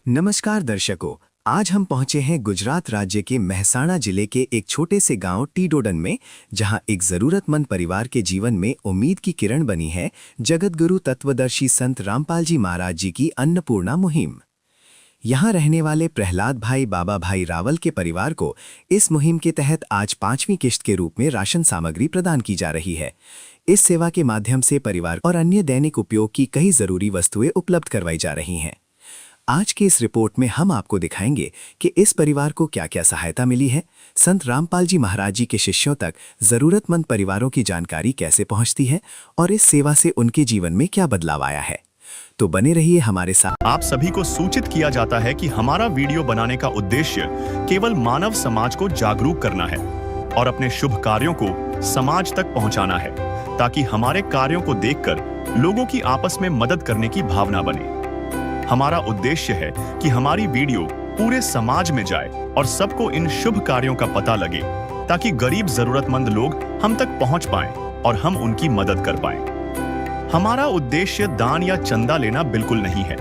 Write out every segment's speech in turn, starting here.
नमस्कार दर्शकों, आज हम पहुंचे हैं गुजरात राज्य के महसाणा जिले के एक छोटे से गांव टीडोडन में, जहां एक जरूरतमंद परिवार के जीवन में उम्मीद की किरण बनी है जगतगुरु तत्वदर्शी संत रामपाल जी महाराज जी की अन्नपूर्णा मुहिम। यहां रहने वाले प्रहलाद भाई बाबा भाई रावल के परिवार को इस मुहिम के तहत आज 5वीं किश्त के रूप में राशन सामग्री प्रदान की जा रही है। इस सेवा के माध्यम से परिवार और अन्य दैनिक उपयोग की कई जरूरी वस्तुएं उपलब्ध करवाई जा रही हैं। आज की इस रिपोर्ट में हम आपको दिखाएंगे कि इस परिवार को क्या क्या सहायता मिली है, संत रामपाल जी महाराज जी के शिष्यों तक जरूरतमंद परिवारों की जानकारी कैसे पहुंचती है और इस सेवा से उनके जीवन में क्या बदलाव आया है। तो बने रहिए हमारे साथ। आप सभी को सूचित किया जाता है कि हमारा वीडियो बनाने का उद्देश्य केवल मानव समाज को जागरूक करना है और अपने शुभ कार्यों को समाज तक पहुंचाना है, ताकि हमारे कार्यों को देखकर लोगों की आपस में मदद करने की भावना बने। हमारा उद्देश्य है कि हमारी वीडियो पूरे समाज में जाए और सबको इन शुभ कार्यों का पता लगे, ताकि गरीब जरूरतमंद लोग हम तक पहुंच पाएं और हम उनकी मदद कर पाएं। हमारा उद्देश्य दान या चंदा लेना बिल्कुल नहीं है।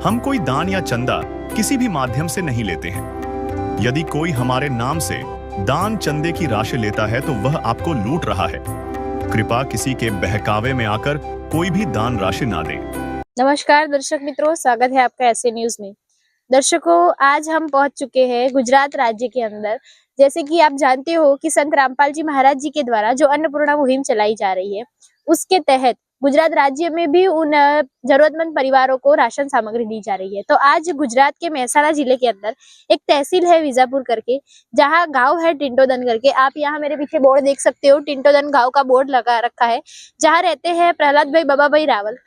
हम कोई दान या चंदा किसी भी माध्यम से नहीं लेते हैं। यदि कोई हमारे नाम से दान चंदे की राशि लेता है तो वह आपको लूट रहा है। कृपया किसी के बहकावे में आकर कोई भी दान राशि ना दें। नमस्कार दर्शक मित्रों, स्वागत है आपका ऐसे न्यूज में। दर्शकों, आज हम पहुंच चुके हैं गुजरात राज्य के अंदर। जैसे कि आप जानते हो कि संत रामपाल जी महाराज जी के द्वारा जो अन्नपूर्णा मुहिम चलाई जा रही है, उसके तहत गुजरात राज्य में भी उन जरूरतमंद परिवारों को राशन सामग्री दी जा रही है। तो आज गुजरात के महसाणा जिले के अंदर एक तहसील है विजापुर करके, जहां गांव है टिंटोदन करके। आप यहाँ मेरे पीछे बोर्ड देख सकते हो, टिंटोदन गांव का बोर्ड लगा रखा है, जहाँ रहते हैं प्रहलाद भाई बाबा भाई रावल,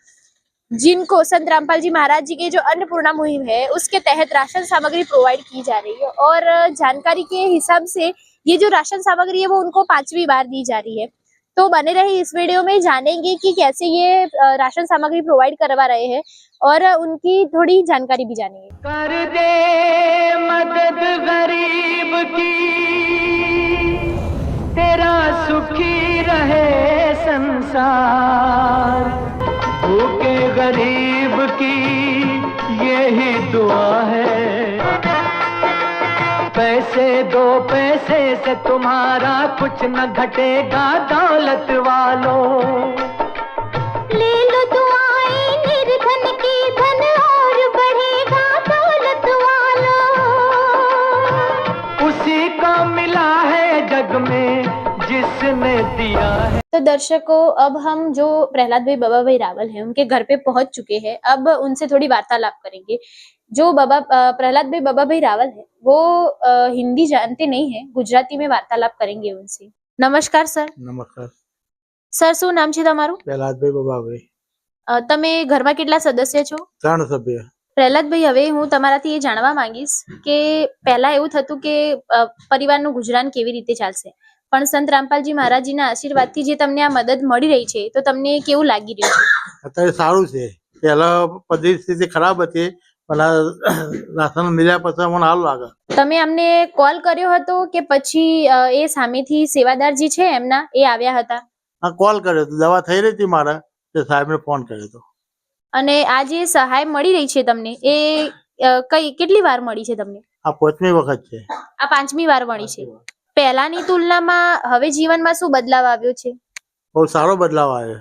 जिनको संत रामपाल जी महाराज जी की जो अन्नपूर्णा मुहिम है उसके तहत राशन सामग्री प्रोवाइड की जा रही है। और जानकारी के हिसाब से ये जो राशन सामग्री है वो उनको 5वीं बार दी जा रही है। तो बने रहे इस वीडियो में, जानेंगे कि कैसे ये राशन सामग्री प्रोवाइड करवा रहे हैं और उनकी थोड़ी जानकारी भी जानेंगे। कर दे मदद गरीब की, तेरा सुखी रहे संसार। भूखे गरीब की यही दुआ है। पैसे दो, पैसे से तुम्हारा कुछ न घटेगा दौलत वालों। ले लो दुआएं निर्धन की, धन और बढ़ेगा दौलत वालों। उसी को मिला है जग में जिसने दिया है। तो दर्शकों, अब हम जो प्रहलाद भाई बाबा भाई रावल हैं उनके घर पे पहुंच चुके हैं। अब उनसे थोड़ी वार्तालाप करेंगे। जो बाबा प्रहलाद भाई बाबा भाई रावल है वो हिंदी जानते नहीं है, गुजराती में वार्तालाप करेंगे उनसे। नमस्कार सर। नमस्कार સર, શું નામ છે તમારું? પ્રહલાદભાઈ બાબાભાઈ। તમે ઘરમાં કેટલા સદસ્ય છો? 3 સભ્ય। પ્રહલાદભાઈ, હવે હું તમારાથી એ જાણવા માંગીશ કે પહેલા એવું થતું કે પરિવારનું ગુજરાન કેવી રીતે ચાલશે, પણ સંત રામપાલજી મહારાજજીના આશીર્વાદથી જે તમને આ મદદ મળી રહી છે તો તમને કેવું લાગી રહ્યું છે? અત્યારે સારું છે। પહેલા પરિસ્થિતિ ખરાબ હતી, પણ આ રાશન મળ્યા પછી મને સારું લાગે। તમે અમને કોલ કર્યો હતો કે પછી એ સામેથી સેવાદાર જે છે એમના એ આવ્યા હતા? હા, કોલ કર્યો હતો, દવા થઈ રહી હતી મારે, તે સાહેબને ફોન કર્યો હતો। અને આ જે સહાય મળી રહી છે તમને એ કેટલી વાર મળી છે તમને? આ 5મી વખત છે। આ 5મી વાર મળી છે। પહેલાની તુલનામાં હવે જીવનમાં શું બદલાવ આવ્યો છે? બહુ સારો બદલાવ આવ્યો।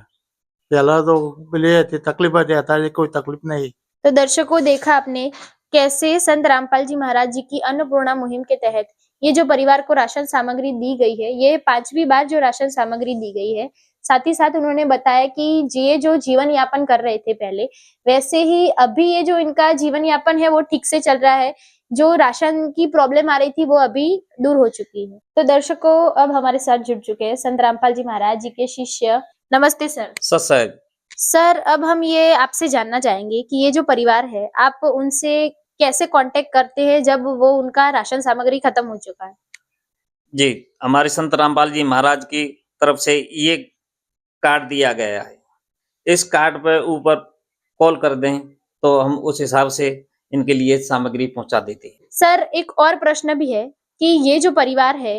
પહેલા તો પેલી હતી તકલીફ હતી, અત્યારે કોઈ તકલીફ નહીં। तो दर्शकों, देखा आपने कैसे संत रामपाल जी महाराज जी की अन्नपूर्णा मुहिम के तहत ये जो परिवार को राशन सामग्री दी गई है, ये 5वीं बार जो राशन सामग्री दी गई है। साथ ही साथ उन्होंने बताया कि ये जो जीवन यापन कर रहे थे पहले, वैसे ही अभी ये जो इनका जीवन यापन है वो ठीक से चल रहा है। जो राशन की प्रॉब्लम आ रही थी वो अभी दूर हो चुकी है। तो दर्शकों, अब हमारे साथ जुड़ चुके हैं संत रामपाल जी महाराज जी के शिष्य। नमस्ते सर। सर, सर, अब हम ये आपसे जानना चाहेंगे कि ये जो परिवार है, आप उनसे कैसे कांटेक्ट करते हैं जब वो उनका राशन सामग्री खत्म हो चुका है? जी, हमारे संत रामपाल जी महाराज की तरफ से ये कार्ड दिया गया है। इस कार्ड पर ऊपर कॉल कर दें तो हम उस हिसाब से इनके लिए सामग्री पहुंचा देते हैं। सर, एक और प्रश्न भी है कि ये जो परिवार है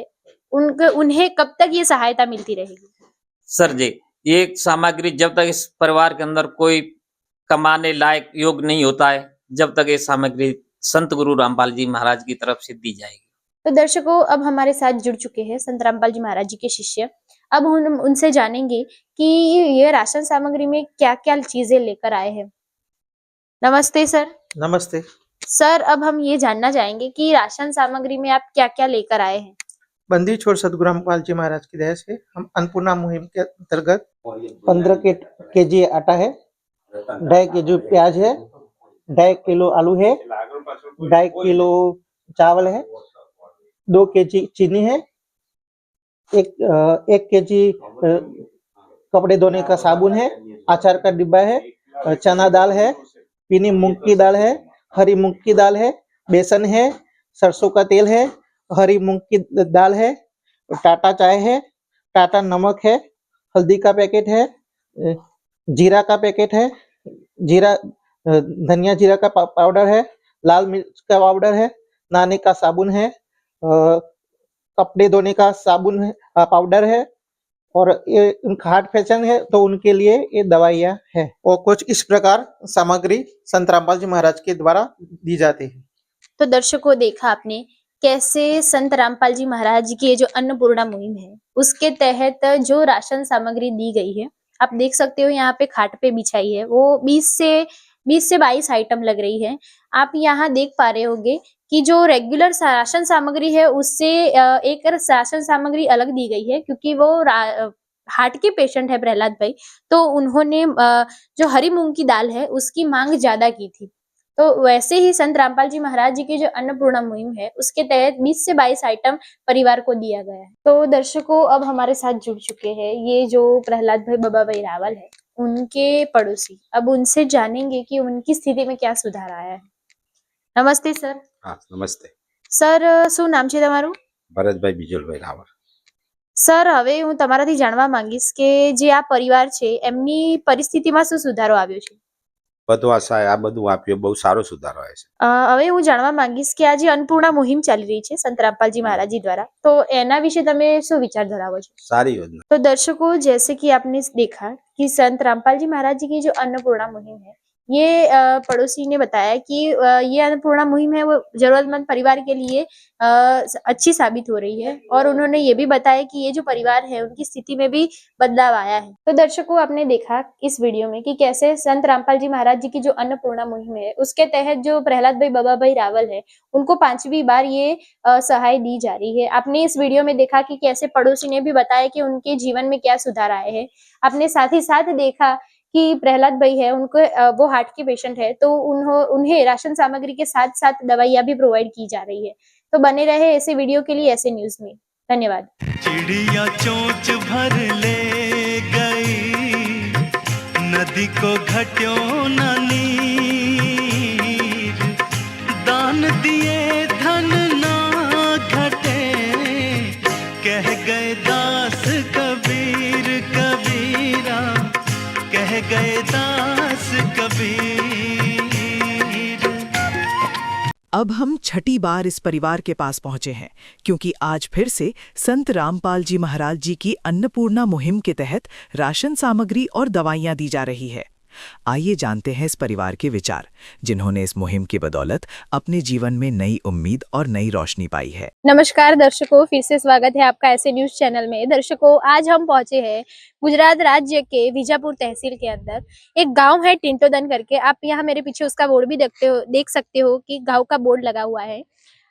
उन्हें कब तक ये सहायता मिलती रहेगी? सर जी, ये सामग्री जब तक इस परिवार के अंदर कोई कमाने लायक योग नहीं होता है, जब तक ये सामग्री संत गुरु रामपाल जी महाराज की तरफ से दी जाएगी। तो दर्शकों, अब हमारे साथ जुड़ चुके हैं संत रामपाल जी महाराज जी के शिष्य। अब हम उनसे जानेंगे कि ये राशन सामग्री में क्या क्या चीजें लेकर आए हैं। नमस्ते सर। नमस्ते। सर, अब हम ये जानना चाहेंगे कि राशन सामग्री में आप क्या क्या लेकर आए हैं। बंदी छोड़ सदगुरु रामपाल जी महाराज की दया से हम अन्नपूर्णा मुहिम के अंतर्गत 15 केजी आटा है, 2.5 केजी प्याज है, 2.5 किलो आलू है, 2.5 किलो चावल है, 2 केजी चीनी है, 1 केजी कपड़े धोने का साबुन है, अचार का डिब्बा है, चना दाल है, पीली मूंग की दाल है, हरी मूंग की दाल है, बेसन है, सरसों का तेल है, हरी मूंग की दाल है, टाटा चाय है, टाटा नमक है, हल्दी का पैकेट है, जीरा का पैकेट है, जीरा धनिया जीरा का पाउडर है, लाल मिर्च का पाउडर है, नहाने का साबुन है, कपड़े धोने का साबुन है, पाउडर है, और ये उनका हार्ट पेशेंट है तो उनके लिए ये दवाइयाँ है। और कुछ इस प्रकार सामग्री संत रामपाल जी महाराज के द्वारा दी जाती है। तो दर्शकों, देखा आपने कैसे संत रामपाल जी महाराज जी की ये जो अन्नपूर्णा मुहिम है उसके तहत जो राशन सामग्री दी गई है, आप देख सकते हो यहाँ पे खाट पे बिछाई है, वो 20 से 22 आइटम लग रही है। आप यहाँ देख पा रहे होंगे कि जो रेगुलर राशन सामग्री है उससे एक राशन सामग्री अलग दी गई है, क्योंकि वो हार्ट के पेशेंट है प्रहलाद भाई, तो उन्होंने जो हरी मूंग की दाल है उसकी मांग ज्यादा की थी। तो वैसे ही संत रामपाल जी महाराज जी की जो अन्नपूर्णा मुहिम है उसके तहत 20 से 22 आइटम परिवार को दिया गया है। तो दर्शकों, अब हमारे साथ जुड़ चुके हैं ये जो प्रहलाद भाई बाबा भाई रावल है, उनके पड़ोसी। अब उनसे जानेंगे कि उनकी स्थिति में क्या सुधार आया है। नमस्ते सर। हाँ नमस्ते। સર, શું નામ છે તમારું? ભરતભાઈ બીજલભાઈ રાવળ। સર, હવે હું તમારાથી જાણવા માંગીશ કે જે આ પરિવાર છે એમની પરિસ્થિતિમાં શું સુધારો આવ્યો છે? બધું આ આ બધું આપ્યું, બહુ સારો સુધારો આવે છે। હવે હું જાણવા માંગીશ કે આ જે અન્નપૂર્ણા મુહિમ ચાલી રહી છે સંત रामपाल जी महाराज जी द्वारा, तो एना विषे તમે શું વિચાર ધરાવો છો? सारी योजना। तो दर्शकों, जैसे कि आपने देखा कि संत रामपाल जी महाराज जी की जो अन्नपूर्णा मुहिम है, ये पड़ोसी ने बताया कि ये अन्नपूर्णा मुहिम है वो जरूरतमंद परिवार के लिए अच्छी साबित हो रही है, और उन्होंने ये भी बताया कि ये जो परिवार है उनकी स्थिति में भी बदलाव आया है। तो दर्शकों, आपने देखा इस वीडियो में कि कैसे संत रामपाल जी महाराज जी की जो अन्नपूर्णा मुहिम है उसके तहत जो प्रहलाद भाई बाबा भाई रावल है उनको 5वीं बार ये सहाय दी जा रही है। आपने इस वीडियो में देखा कि कैसे पड़ोसी ने भी बताया कि उनके जीवन में क्या सुधार आए हैं। आपने साथ ही साथ देखा कि प्रहलाद भाई है, उनको वो हार्ट के पेशेंट है, तो उन्हें राशन सामग्री के साथ साथ दवाइयाँ भी प्रोवाइड की जा रही है। तो बने रहे ऐसे वीडियो के लिए ऐसे न्यूज में। धन्यवाद। चिड़िया चोंच भर ले गई, नदी को घट्यो न नीर, दान दिए धन ना घटे, कह गए दास कबीर कबीरा, कह गए दास कबीर। अब हम छठी बार इस परिवार के पास पहुंचे हैं, क्योंकि आज फिर से संत रामपाल जी महाराज जी की अन्नपूर्णा मुहिम के तहत राशन सामग्री और दवाइयां दी जा रही है। आइए जानते हैं इस परिवार के विचार, जिन्होंने इस मुहिम की बदौलत अपने जीवन में नई उम्मीद और नई रोशनी पाई है। नमस्कार दर्शकों, फिर से स्वागत है आपका ऐसे न्यूज चैनल में। दर्शकों, आज हम पहुंचे हैं गुजरात राज्य के विजापुर तहसील के अंदर एक गांव है टिंटोदन करके। आप यहाँ मेरे पीछे उसका बोर्ड भी देख सकते हो कि गांव का बोर्ड लगा हुआ है।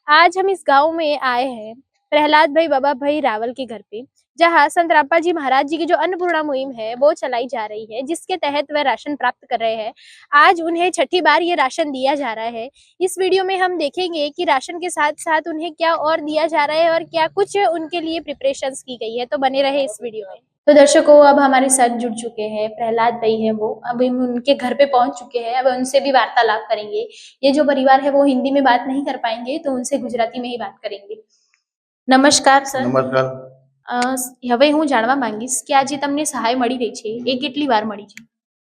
आज हम इस गांव में आए हैं प्रहलाद भाई बाबा भाई रावल के घर पे, जहां संत रामपाल जी महाराज जी की जो अन्नपूर्णा मुहिम है वो चलाई जा रही है, जिसके तहत वह राशन प्राप्त कर रहे हैं। आज उन्हें छठी बार ये राशन दिया जा रहा है। इस वीडियो में हम देखेंगे कि राशन के साथ साथ उन्हें क्या और दिया जा रहा है और क्या कुछ उनके लिए प्रिपरेशंस की गई है। तो बने रहे इस वीडियो में। तो दर्शकों, अब हमारे साथ जुड़ चुके हैं प्रहलाद भाई है, वो अब हम उनके घर पे पहुंच चुके हैं। अब उनसे भी वार्तालाप करेंगे। ये जो परिवार है वो हिंदी में बात नहीं कर पाएंगे, तो उनसे गुजराती में ही बात करेंगे। नमस्कार सर। नमस्कार। હવે હું જાણવા માંગીશ કે આજે તમને સહાય મળી રહી છે એ કેટલી વાર મળી છે?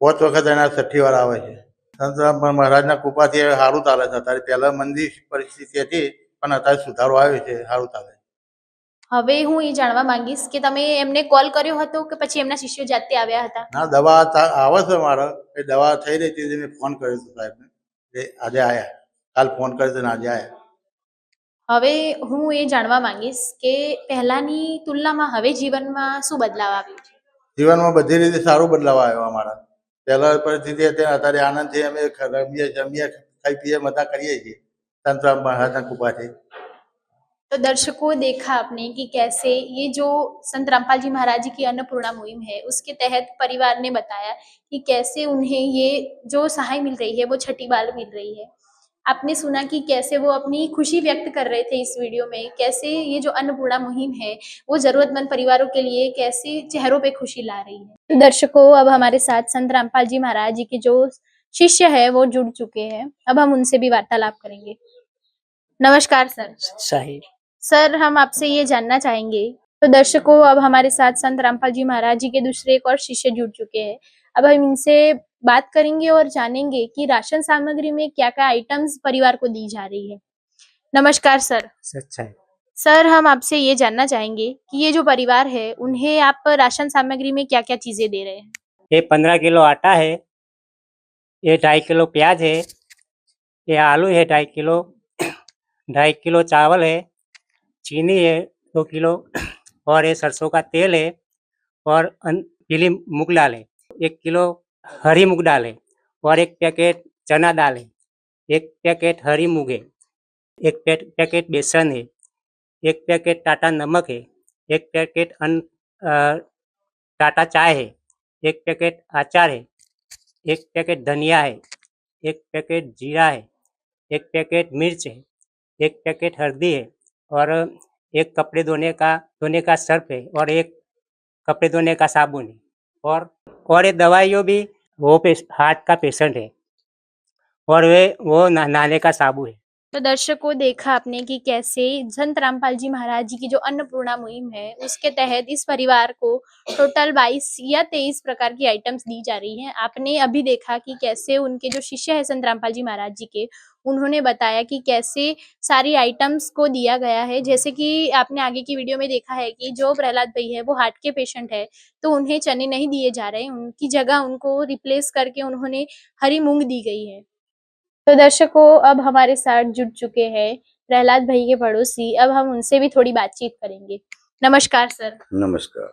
5 વખત એના 6ઠી વાર આવે છે। સંત રામપાલ મહારાજના કૃપાથી સારું ચાલે છે। અત્યારે પહેલા મંદી પરિસ્થિતિ હતી, પણ અત્યારે સુધારો આવ્યો છે, સારું ચાલે। હવે હું એ જાણવા માંગીશ કે તમે એમને કોલ કર્યો હતો કે પછી એમના શિષ્યો જાતે આવ્યા હતા? ના, દવા આવે છે મારે, એ દવા થઈ રહી હતી, મેં ફોન કર્યો હતો સાહેબને, એ આજે આયા, કાલ ફોન કર્યો તો આજે આયા. હવે હું એ જાણવા માંગીશ કે પહેલાની તુલનામાં હવે જીવનમાં શું બદલાવ આવ્યો છે? જીવનમાં બધી રીતે સારો બદલાવ આવ્યો અમારા. પહેલા પરિસ્થિતિ હતી, અત્યારે આનંદથી અમે રમીએ જમીએ ખાઈ પીએ મજા કરીએ છીએ संतराम महाराज कृपा से. तो दर्शकों, देखा आपने कि कैसे ये जो संत रामपाल जी महाराज जी की अन्नपूर्णा मुहिम है उसके तहत परिवार ने बताया कि कैसे उन्हें ये जो सहाय मिल रही है वो छठी बार मिल रही है। आपने सुना कि कैसे वो अपनी खुशी व्यक्त कर रहे थे इस वीडियो में, कैसे ये जो अन्नपूर्णा मुहिम है वो जरूरतमंद परिवारों के लिए कैसे चेहरों पे खुशी ला रही है। तो दर्शकों, अब हमारे साथ संत रामपाल जी महाराज जी के जो शिष्य है वो जुड़ चुके हैं। अब हम उनसे भी वार्तालाप करेंगे। नमस्कार सर। सही सर, हम आपसे ये जानना चाहेंगे, तो दर्शकों अब हमारे साथ संत रामपाल जी महाराज जी के दूसरे एक और शिष्य जुड़ चुके हैं। अब हम इनसे बात करेंगे और जानेंगे कि राशन सामग्री में क्या क्या आइटम्स परिवार को दी जा रही है। नमस्कार सर। सच्चा है। सर, हम आपसे ये जानना चाहेंगे कि ये जो परिवार है उन्हें आप राशन सामग्री में क्या क्या चीजें दे रहे हैं? ये 15 किलो आटा है, ये 2.5 किलो प्याज है, ये आलू है 2.5 किलो, 2.5 किलो चावल है, चीनी है 2 किलो, और ये सरसों का तेल है, और पीली मूंग दाल है, 1 किलो हरी मूंग दाल है, और 1 पैकेट चना दाल है, 1 पैकेट हरी मूंग है, 1 पैकेट बेसन है, 1 पैकेट टाटा नमक है, 1 पैकेट टाटा चाय है, 1 पैकेट अचार है, 1 पैकेट धनिया है, 1 पैकेट जीरा है, 1 पैकेट मिर्च है, 1 पैकेट हल्दी है, और 1 कपड़े धोने का सर्फ है, और 1 कपड़े धोने का साबुन है, और ये दवाइयों भी, वो हार्ट का पेशेंट है, और वो नहाने का साबुन है। तो दर्शकों, देखा आपने कि कैसे संत रामपाल जी महाराज जी की जो अन्नपूर्णा मुहिम है उसके तहत इस परिवार को टोटल 22 या 23 प्रकार की आइटम्स दी जा रही हैं। आपने अभी देखा कि कैसे उनके जो शिष्य है संत रामपाल जी महाराज जी के, उन्होंने बताया कि कैसे सारी आइटम्स को दिया गया है। जैसे कि आपने आगे की वीडियो में देखा है कि जो प्रहलाद भाई है वो हार्ट के पेशेंट है, तो उन्हें चने नहीं दिए जा रहे, उनकी जगह उनको रिप्लेस करके उन्होंने हरी मूंग दी गई है। तो दर्शकों, अब हमारे साथ जुड़ चुके हैं प्रहलाद भाई के पड़ोसी। अब हम उनसे भी थोड़ी बातचीत करेंगे। नमस्कार सर। નમસ્કાર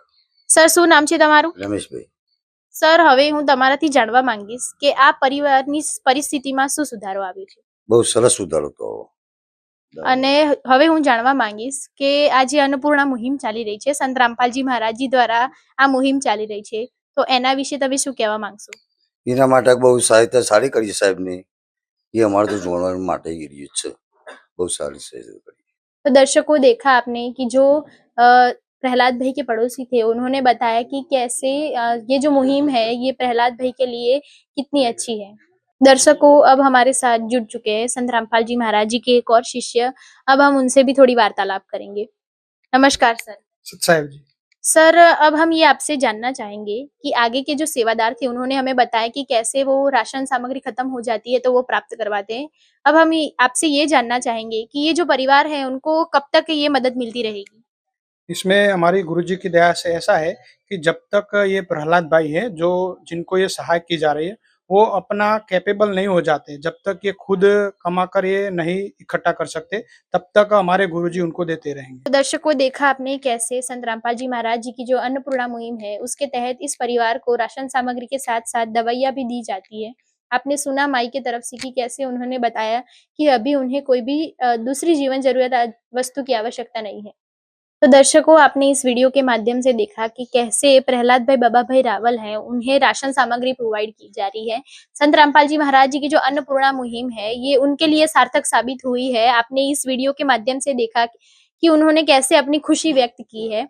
સર, શું નામ છે તમારું? રમેશભાઈ. સર, હવે હું તમારાથી જાણવા માંગીશ કે આ પરિવારની પરિસ્થિતિમાં શું સુધારો આવ્યો છે, બહુ સરસ સુધારો તો. અને હવે હું જાણવા માંગીશ કે આ જે અન્નપૂર્ણા મુહિમ ચાલી રહી છે, સંત રામપાલજી મહારાજજી દ્વારા આ મુહિમ ચાલી રહી છે, તો એના વિશે તમે શું કહેવા માંગશો? એના માટે બહુ સહાયતા સારી કરી સાહેબને. એ અમારે તો જોડવા માટે એ રહ્યું છે. બહુ સારી સહાયતા કરી. तो दर्शकों, देखा आपने कि जो प्रहलाद भाई के पड़ोसी थे उन्होंने बताया कि कैसे ये जो मुहिम है ये प्रहलाद भाई के लिए कितनी अच्छी है। दर्शकों, अब हमारे साथ जुड़ चुके हैं संत रामपाल जी महाराज जी के एक और शिष्य। अब हम उनसे भी थोड़ी वार्तालाप करेंगे। नमस्कार सर। साहब जी। सर, अब हम ये आपसे जानना चाहेंगे कि आगे के जो सेवादार थे उन्होंने हमें बताया कि कैसे वो राशन सामग्री खत्म हो जाती है तो वो प्राप्त करवाते हैं। अब हम आपसे ये जानना चाहेंगे कि ये जो परिवार है उनको कब तक ये मदद मिलती रहेगी? इसमें हमारी गुरुजी की दया से ऐसा है कि जब तक ये प्रहलाद भाई है जो जिनको ये सहाय की जा रही है वो अपना कैपेबल नहीं हो जाते, जब तक ये खुद कमा कर ये नहीं इकट्ठा कर सकते तब तक हमारे गुरुजी उनको देते रहेंगे। तो दर्शकों, देखा आपने कैसे संत रामपाल जी महाराज जी की जो अन्नपूर्णा मुहिम है उसके तहत इस परिवार को राशन सामग्री के साथ साथ दवाइयाँ भी दी जाती है। आपने सुना माई की तरफ से कि कैसे उन्होंने बताया कि अभी उन्हें कोई भी दूसरी जीवन जरूरत वस्तु की आवश्यकता नहीं है। तो दर्शकों, आपने इस वीडियो के माध्यम से देखा कि कैसे प्रहलाद भाई बाबा भाई रावल हैं, उन्हें राशन सामग्री प्रोवाइड की जा रही है। संत रामपाल जी महाराज जी की जो अन्नपूर्णा मुहिम है ये उनके लिए सार्थक साबित हुई है। आपने इस वीडियो के माध्यम से देखा कि उन्होंने कैसे अपनी खुशी व्यक्त की है।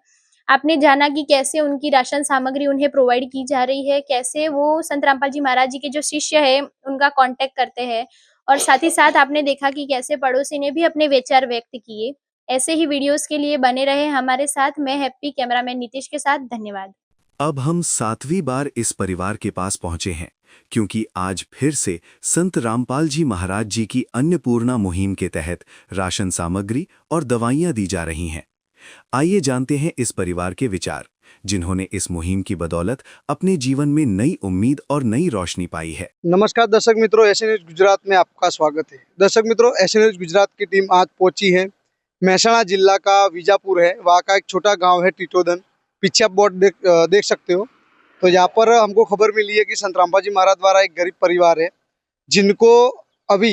आपने जाना कि कैसे उनकी राशन सामग्री उन्हें प्रोवाइड की जा रही है, कैसे वो संत रामपाल जी महाराज जी के जो शिष्य है उनका कांटेक्ट करते हैं, और साथ ही साथ आपने देखा कि कैसे पड़ोसी ने भी अपने विचार व्यक्त किए। ऐसे ही वीडियोस के लिए बने रहे हमारे साथ। मैं हैप्पी, कैमरामैन नीतीश के साथ। धन्यवाद। अब हम 7वीं बार इस परिवार के पास पहुंचे हैं क्योंकि आज फिर से संत रामपाल जी महाराज जी की अन्नपूर्णा मुहिम के तहत राशन सामग्री और दवाइयां दी जा रही हैं। आइए जानते हैं इस परिवार के विचार जिन्होंने इस मुहिम की बदौलत अपने जीवन में नई उम्मीद और नई रोशनी पाई है। नमस्कार दर्शक मित्रों, एस न्यूज गुजरात में आपका स्वागत है। दर्शक मित्रों, एस न्यूज गुजरात की टीम आज पहुंची है महसाणा जिला का विजापुर है, वहाँ का एक छोटा गांव है टीटोडन। पीछे आप बोर्ड देख सकते हो। तो यहाँ पर हमको खबर मिली है कि संत रामपाल जी महाराज द्वारा एक गरीब परिवार है जिनको अभी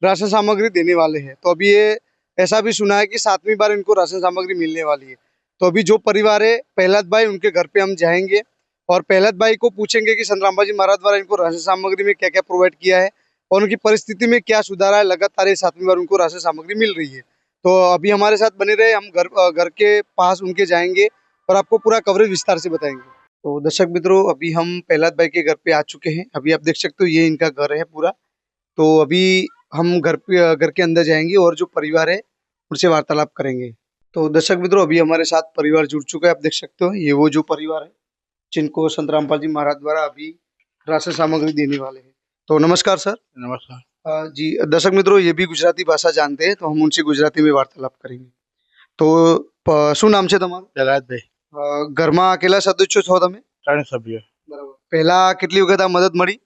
राशन सामग्री देने वाले हैं। तो अभी ये ऐसा भी सुना है कि 7वीं बार इनको राशन सामग्री मिलने वाली है। तो अभी जो परिवार है प्रहलाद भाई, उनके घर पे हम जाएंगे और प्रहलाद भाई को पूछेंगे कि संत रामपाल जी महाराज द्वारा इनको राशन सामग्री में क्या क्या प्रोवाइड किया है और उनकी परिस्थिति में क्या सुधार है। लगातार ये 7वीं बार उनको राशन सामग्री मिल रही है। तो अभी हमारे साथ बने रहे, हम घर के पास उनके जाएंगे और आपको पूरा कवरेज विस्तार से बताएंगे। तो दर्शक मित्रों, अभी हम प्रहलाद भाई के घर पे आ चुके हैं। अभी आप देख सकते हो ये इनका घर है पूरा। तो अभी हम घर के अंदर जाएंगे और जो परिवार है उनसे वार्तालाप करेंगे। तो दर्शक मित्रों, अभी हमारे साथ परिवार जुड़ चुका है। आप देख सकते हो ये वो जो परिवार है जिनको संत रामपाल जी महाराज द्वारा अभी राशन सामग्री देने वाले हैं। तो नमस्कार सर। नमस्कार जी दर्शक मित्रों, ये भी गुजराती भाषा जानते हैं तो हम उनसे गुजराती में वार्तालाप करेंगे। तो શું નામ છે તમારું? પ્રહલાદભાઈ ઘરમાં કેટલા સદસ્યો છો તમે? 3 સભ્યો બરાબર। પહેલા કેટલી વખત આ મદદ મળી?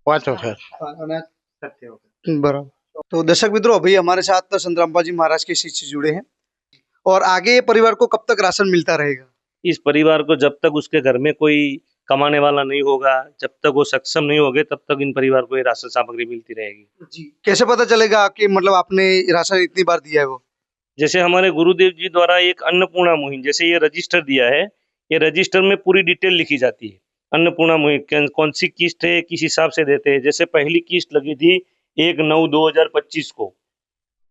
5 વખત અને 7 વખત। बराबर। तो दर्शक मित्रों, अभी हमारे साथ संत रामपाल जी महाराज के शिष्य जुड़े हैं और आगे परिवार को कब तक राशन मिलता रहेगा? इस परिवार को जब तक उसके घर में कोई कमाने वाला नहीं होगा, जब तक वो सक्षम नहीं होंगे, तब तक इन परिवार को ये राशन सामग्री मिलती रहेगी। जी, कैसे पता चलेगा कि मतलब आपने राशन इतनी बार दिया है? वो जैसे हमारे गुरुदेव जी द्वारा एक अन्नपूर्णा मुहिम, जैसे ये रजिस्टर दिया है, ये रजिस्टर में पूरी डिटेल लिखी जाती है। अन्नपूर्णा मुहिम कौन सी किस्त है, किस हिसाब से देते हैं। जैसे पहली किस्त लगी थी 1/9/2025 को,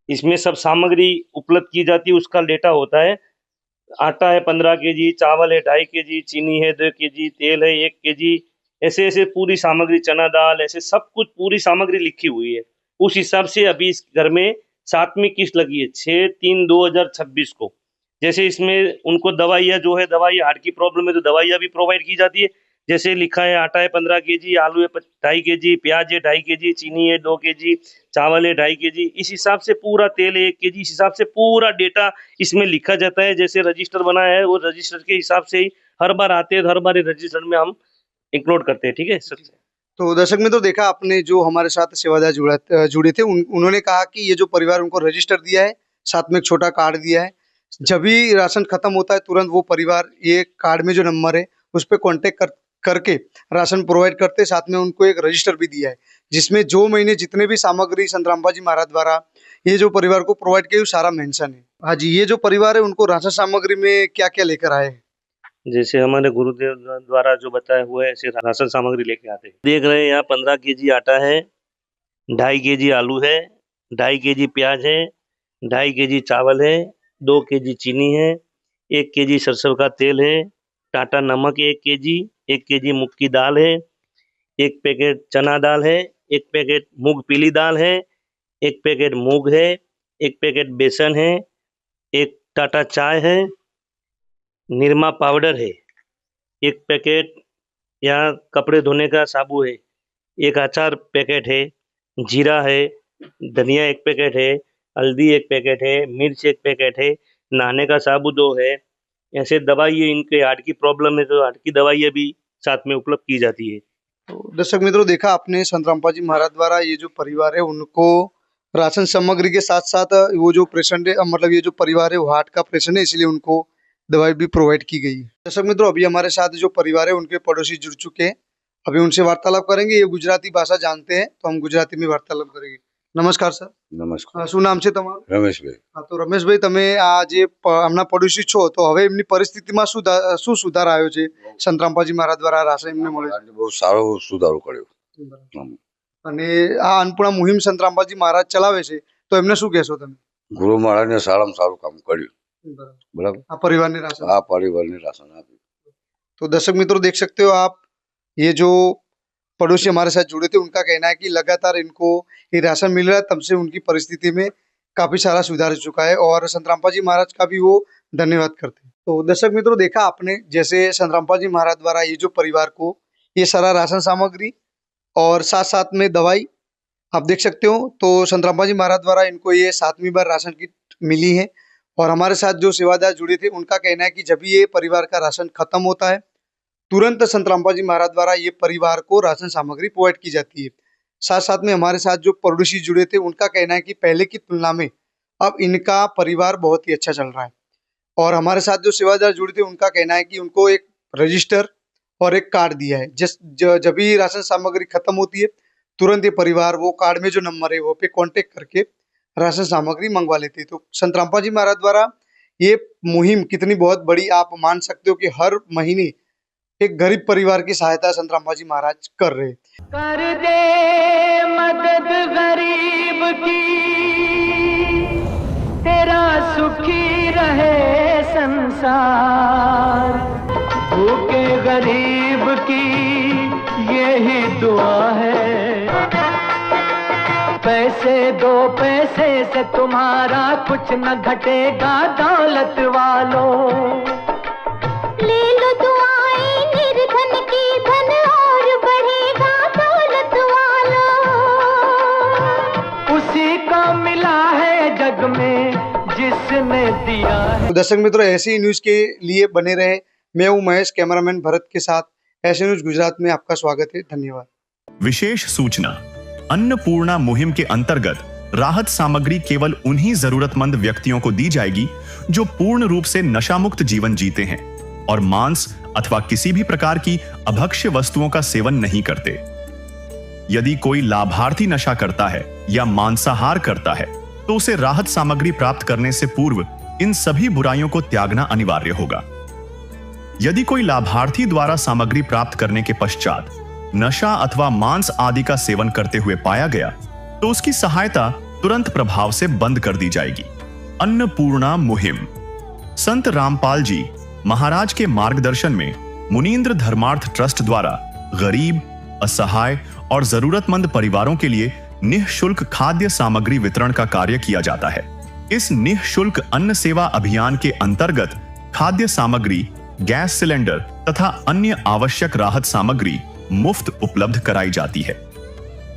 इसमें सब सामग्री उपलब्ध की जाती है, उसका डेटा होता है। आटा है 15 kg, चावल है 2.5 kg, चीनी है 2 kg, तेल है 1 kg, ऐसे ऐसे पूरी सामग्री, चना दाल, ऐसे सब कुछ पूरी सामग्री लिखी हुई है। उस हिसाब से अभी इस घर में 7वीं किस्त लगी है 6/3/2026 को। जैसे इसमें उनको दवाइयाँ जो है, दवाई हार्ट की प्रॉब्लम है तो दवाइयाँ भी प्रोवाइड की जाती है। जैसे लिखा है आटा है 15 kg, आलू है 2.5 kg, प्याज है 2.5 kg, चीनी है 2 kg, चावल है 2.5 kg, इस हिसाब से पूरा तेल है 1 kg, इस हिसाब से पूरा डेटा इसमें लिखा जाता है। जैसे रजिस्टर बनाया है वो रजिस्टर के हिसाब से ही हर बार आते हैं, हर बार रजिस्टर में हम इंक्लूड करते हैं। ठीक है सर। तो दर्शक मित्रों, देखा आपने जो हमारे साथ सेवादार जुड़े थे उन्होंने कहा कि ये जो परिवार उनको रजिस्टर दिया है, साथ में एक छोटा कार्ड दिया है। जब भी राशन खत्म होता है तुरंत वो परिवार ये कार्ड में जो नंबर है उस पर कॉन्टेक्ट करके राशन प्रोवाइड करते। साथ में उनको एक रजिस्टर भी दिया है जिसमें जो महीने जितने भी सामग्री संत रामपाल जी महाराज द्वारा ये जो परिवार को प्रोवाइड किया सारा मेंशन है। हाँ जी, ये जो परिवार है उनको राशन सामग्री में क्या क्या लेकर आए हैं? जैसे हमारे गुरुदेव द्वारा जो बताया हुआ है ऐसे राशन सामग्री लेके आते हैं। देख रहे हैं यहाँ 15 kg आटा है, 2.5 kg आलू है, 2.5 kg प्याज है, 2.5 kg चावल है, 2 kg चीनी है, 1 kg सरसों का तेल है, टाटा नमक 1 kg, 1 kg मूंग की दाल है, 1 पैकेट चना दाल है, 1 पैकेट मूंग पीली दाल है, 1 पैकेट मूंग है, 1 पैकेट बेसन है, 1 टाटा चाय है, निरमा पाउडर है, 1 पैकेट यहाँ कपड़े धोने का साबु है, 1 अचार पैकेट है, जीरा है, धनिया 1 पैकेट है, हल्दी 1 पैकेट है, मिर्च 1 पैकेट है, नहाने का साबु 2 है। ऐसे दवाई है, इनके हार्ट की प्रॉब्लम है तो हार्ट की दवाइयाँ भी साथ में उपलब्ध की जाती है। तो दर्शक मित्रों, देखा आपने संत रामपाल जी महाराज द्वारा ये जो परिवार है उनको राशन सामग्री के साथ साथ वो जो पेशेंट है, मतलब ये जो परिवार है वो हार्ट का पेशेंट है, इसलिए उनको दवाई भी प्रोवाइड की गई है। दर्शक मित्रों, अभी हमारे साथ जो परिवार है उनके पड़ोसी जुड़ चुके हैं, अभी उनसे वार्तालाप करेंगे। ये गुजराती भाषा जानते हैं तो हम गुजराती में वार्तालाप करेंगे। नमस्कार सर। નમસ્કાર। શું નામ છે તમારું? રમેશભાઈ। હા, તો રમેશભાઈ, તમે આ જે હમણાં પડોશી છો તો હવે એમની પરિસ્થિતિમાં શું સુધાર આવ્યો છે સંત રામપાલજી મહારાજ દ્વારા રાશન એમને મળે છે? બહુ સારો સુધારો કર્યો। અને આ અન્નપૂર્ણા મુહિમ સંત રામપાલજી મહારાજ ચલાવે છે તો એમને શું કહેશો તમે? ગુરુ મહારાજને સારામાં સારું કામ કર્યું। બરાબર। આ પરિવારને રાશન, આ પરિવારને રાશન આપ્યું। तो दर्शक मित्रों, देख सकते हो आप, ये जो पड़ोसी हमारे साथ जुड़े थे उनका कहना है कि लगातार इनको ये राशन मिल रहा है, तब से उनकी परिस्थिति में काफी सारा सुधार हो चुका है और संत रामपाल जी महाराज का भी वो धन्यवाद करते हैं। तो दर्शक मित्रों, देखा आपने जैसे संत रामपाल जी महाराज द्वारा ये जो परिवार को ये सारा राशन सामग्री और साथ साथ में दवाई आप देख सकते हो। तो संत रामपाल जी महाराज द्वारा इनको ये 7वीं बार राशन किट मिली है और हमारे साथ जो सेवादार जुड़े थे उनका कहना है कि जब भी ये परिवार का राशन खत्म होता है तुरंत संत रामपाल जी महाराज द्वारा ये परिवार को राशन सामग्री प्रोवाइड की जाती है। साथ साथ में हमारे साथ जो पड़ोसी जुड़े थे उनका कहना है कि पहले की तुलना में अब इनका परिवार बहुत ही अच्छा चल रहा है। और हमारे साथ जो सेवादार जुड़े थे उनका कहना है कि उनको एक रजिस्टर और एक कार्ड दिया है, जब भी राशन सामग्री खत्म होती है तुरंत ये परिवार वो कार्ड में जो नंबर है वो पे कांटेक्ट करके राशन सामग्री मंगवा लेते हैं। तो संत रामपाल जी महाराज द्वारा ये मुहिम कितनी बहुत बड़ी आप मान सकते हो कि हर महीने एक गरीब परिवार की सहायता संत रामपाल जी महाराज कर रहे हैं। कर दे मदद गरीब की, तेरा सुखी रहे संसार। भूखे गरीब की यही दुआ है, पैसे दो पैसे से तुम्हारा कुछ न घटेगा दौलत वालों। ले लो दुआएं निर्धन की, धन और बढ़ेगा दौलत वालों। उसी को मिला है जग में जिसने दिया है। तो दर्शक मित्रों, ऐसी न्यूज के लिए बने रहे। मैं हूं महेश, कैमरामैन भरत के साथ ऐसे न्यूज गुजरात में आपका स्वागत है। धन्यवाद। विशेष सूचना, अन्नपूर्णा मुहिम के अंतर्गत राहत सामग्री केवल उन्हीं जरूरतमंद व्यक्तियों को दी जाएगी जो पूर्ण रूप से नशामुक्त जीवन जीते हैं और मांस अथवा किसी भी प्रकार की अभक्ष्य वस्तुओं का सेवन नहीं करते। यदि कोई लाभार्थी नशा करता है या मांसाहार करता है तो उसे राहत सामग्री प्राप्त करने से पूर्व इन सभी बुराइयों को त्यागना अनिवार्य होगा। यदि कोई लाभार्थी द्वारा सामग्री प्राप्त करने के पश्चात नशा अथवा मांस आदि का सेवन करते हुए पाया गया तो उसकी सहायता तुरंत प्रभाव से बंद कर दी जाएगी। अन्नपूर्णा मुहिम संत रामपाल जी महाराज के मार्गदर्शन में मुनींद्र धर्मार्थ ट्रस्ट द्वारा गरीब, असहाय और जरूरतमंद परिवारों के लिए निःशुल्क खाद्य सामग्री वितरण का कार्य किया जाता है। इस निःशुल्क अन्न सेवा अभियान के अंतर्गत खाद्य सामग्री, गैस सिलेंडर तथा अन्य आवश्यक राहत सामग्री मुफ्त उपलब्ध कराई जाती है।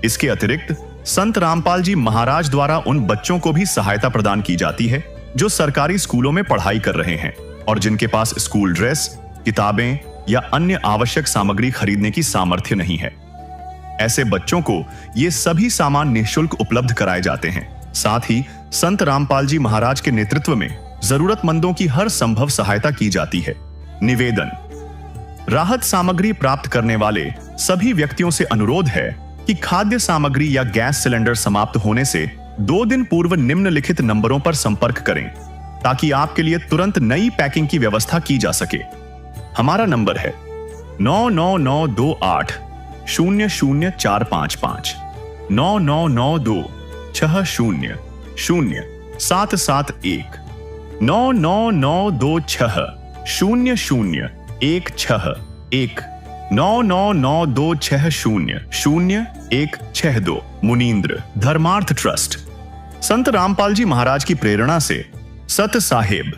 इसके अतिरिक्त संत रामपाल जी महाराज द्वारा उन बच्चों को भी सहायता प्रदान की जाती है जो सरकारी स्कूलों में पढ़ाई कर रहे हैं और जिनके पास स्कूल ड्रेस, किताबें या अन्य आवश्यक सामग्री खरीदने की सामर्थ्य नहीं है। ऐसे बच्चों को ये सभी सामान निःशुल्क उपलब्ध कराए जाते हैं। साथ ही संत रामपाल जी महाराज के नेतृत्व में जरूरतमंदों की हर संभव सहायता की जाती है। निवेदन, राहत सामग्री प्राप्त करने वाले सभी व्यक्तियों से अनुरोध है कि खाद्य सामग्री या गैस सिलेंडर समाप्त होने से 2 दिन पूर्व निम्नलिखित नंबरों पर संपर्क करें ताकि आपके लिए तुरंत नई पैकिंग की व्यवस्था की जा सके। हमारा नंबर है 99928 00455 9992 60 0771 99926 0016 99926000162 मुनींद्र धर्मार्थ ट्रस्ट। संत रामपाल जी महाराज की प्रेरणा से सत साहेब